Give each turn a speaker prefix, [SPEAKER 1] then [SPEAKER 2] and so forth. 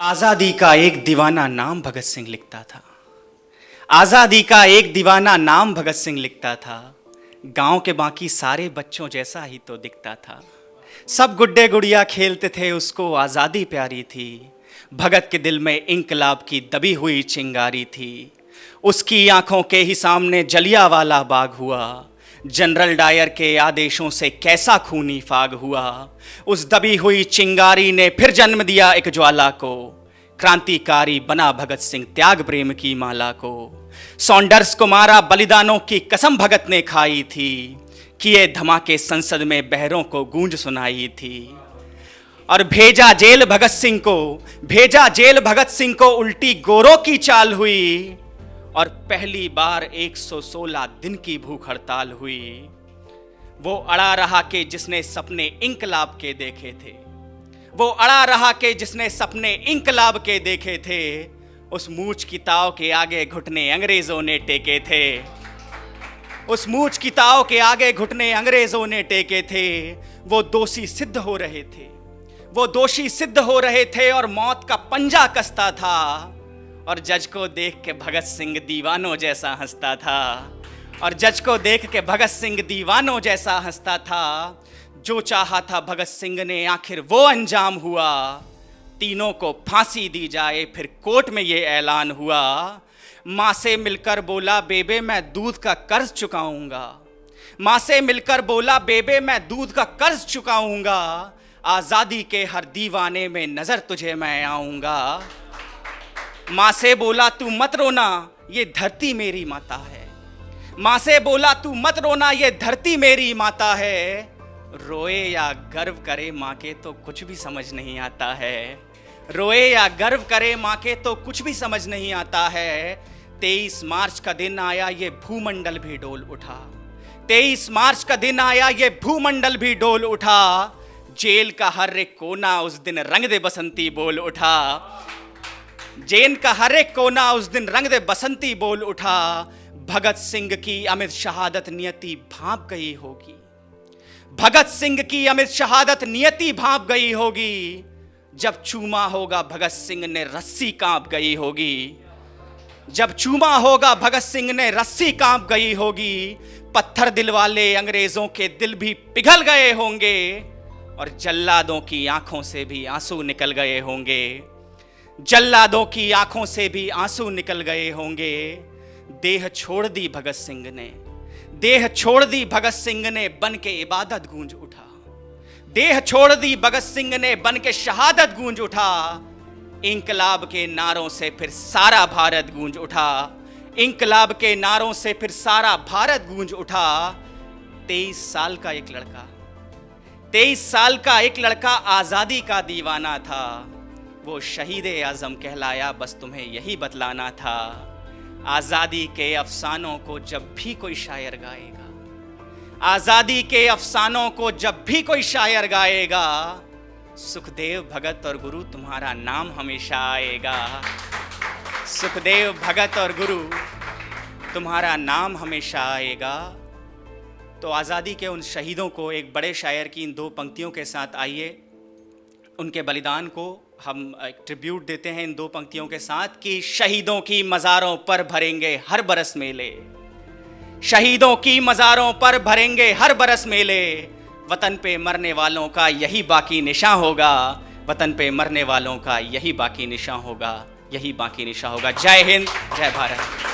[SPEAKER 1] आजादी का एक दीवाना नाम भगत सिंह लिखता था। आजादी का एक दीवाना नाम भगत सिंह लिखता था। गांव के बाकी सारे बच्चों जैसा ही तो दिखता था। सब गुड्डे गुड़िया खेलते थे, उसको आजादी प्यारी थी। भगत के दिल में इंकलाब की दबी हुई चिंगारी थी। उसकी आंखों के ही सामने जलियांवाला बाग हुआ। जनरल डायर के आदेशों से कैसा खूनी फाग हुआ। उस दबी हुई चिंगारी ने फिर जन्म दिया एक ज्वाला को। क्रांतिकारी बना भगत सिंह त्याग प्रेम की माला को। सॉन्डर्स को मारा, बलिदानों की कसम भगत ने खाई थी। किए धमाके संसद में बहरों को गूंज सुनाई थी। और भेजा जेल भगत सिंह को, भेजा जेल भगत सिंह को, उल्टी गोरों की चाल हुई। और पहली बार 116 दिन की भूख हड़ताल हुई। वो अड़ा रहा कि जिसने सपने इंकलाब के देखे थे। वो अड़ा रहा कि जिसने सपने इंकलाब के देखे थे। उस मूछ की ताव के आगे घुटने अंग्रेजों ने टेके थे। उस मूछ की ताव के आगे घुटने अंग्रेजों ने टेके थे। वो दोषी सिद्ध हो रहे थे, वो दोषी सिद्ध हो रहे थे और मौत का पंजा कसता था। और जज को देख के भगत सिंह दीवानों जैसा हंसता था। और जज को देख के भगत सिंह दीवानों जैसा हंसता था। जो चाहा था भगत सिंह ने आखिर वो अंजाम हुआ। तीनों को फांसी दी जाए फिर कोर्ट में ये ऐलान हुआ। माँ से मिलकर बोला, बेबे मैं दूध का कर्ज चुकाऊंगा। माँ से मिलकर बोला, बेबे मैं दूध का कर्ज चुकाऊंगा। आज़ादी के हर दीवाने में नजर तुझे मैं आऊंगा। माँ से बोला तू मत रोना, ये धरती मेरी माता है। माँ से बोला तू मत रोना, ये धरती मेरी माता है। रोए या गर्व करे माँ के तो कुछ भी समझ नहीं आता है। रोए या गर्व करे माँ के तो कुछ भी समझ नहीं आता है। 23 मार्च का दिन आया, ये भूमंडल भी डोल उठा। 23 मार्च का दिन आया, ये भूमंडल भी डोल उठा। जेल का हर एक कोना उस दिन रंग दे बसंती बोल उठा। जेल का हर एक कोना उस दिन रंग दे बसंती बोल उठा। भगत सिंह की अमित शहादत नियति भांप गई होगी। भगत सिंह की अमित शहादत नियति भांप गई होगी। जब चूमा होगा भगत सिंह ने रस्सी कांप गई होगी। जब चूमा होगा भगत सिंह ने रस्सी कांप गई होगी। पत्थर दिल वाले अंग्रेजों के दिल भी पिघल गए होंगे। और जल्लादों की आंखों से भी आंसू निकल गए होंगे। जल्लादों की आंखों से भी आंसू निकल गए होंगे। देह छोड़ दी भगत सिंह ने, देह छोड़ दी भगत सिंह ने, बन के इबादत गूंज उठा। देह छोड़ दी भगत सिंह ने, बन के शहादत गूंज उठा। इंकलाब के नारों से फिर सारा भारत गूंज उठा। इंकलाब के नारों से फिर सारा भारत गूंज उठा। 23 साल का एक लड़का, 23 साल का एक लड़का आजादी का दीवाना था। वो शहीद आजम कहलाया, बस तुम्हें यही बतलाना था। आजादी के अफसानों को जब भी कोई शायर गाएगा, आजादी के अफसानों को जब भी कोई शायर गाएगा, सुखदेव भगत और गुरु तुम्हारा नाम हमेशा आएगा। सुखदेव भगत और गुरु तुम्हारा नाम हमेशा आएगा। तो आज़ादी के उन शहीदों को एक बड़े शायर की इन दो पंक्तियों के साथ आइए उनके बलिदान को हम एक ट्रिब्यूट देते हैं इन दो पंक्तियों के साथ कि शहीदों की मज़ारों पर भरेंगे हर बरस मेले। शहीदों की मज़ारों पर भरेंगे हर बरस मेले। वतन पे मरने वालों का यही बाकी निशान होगा। वतन पे मरने वालों का यही बाकी निशान होगा, यही बाकी निशान होगा। जय हिंद, जय भारत।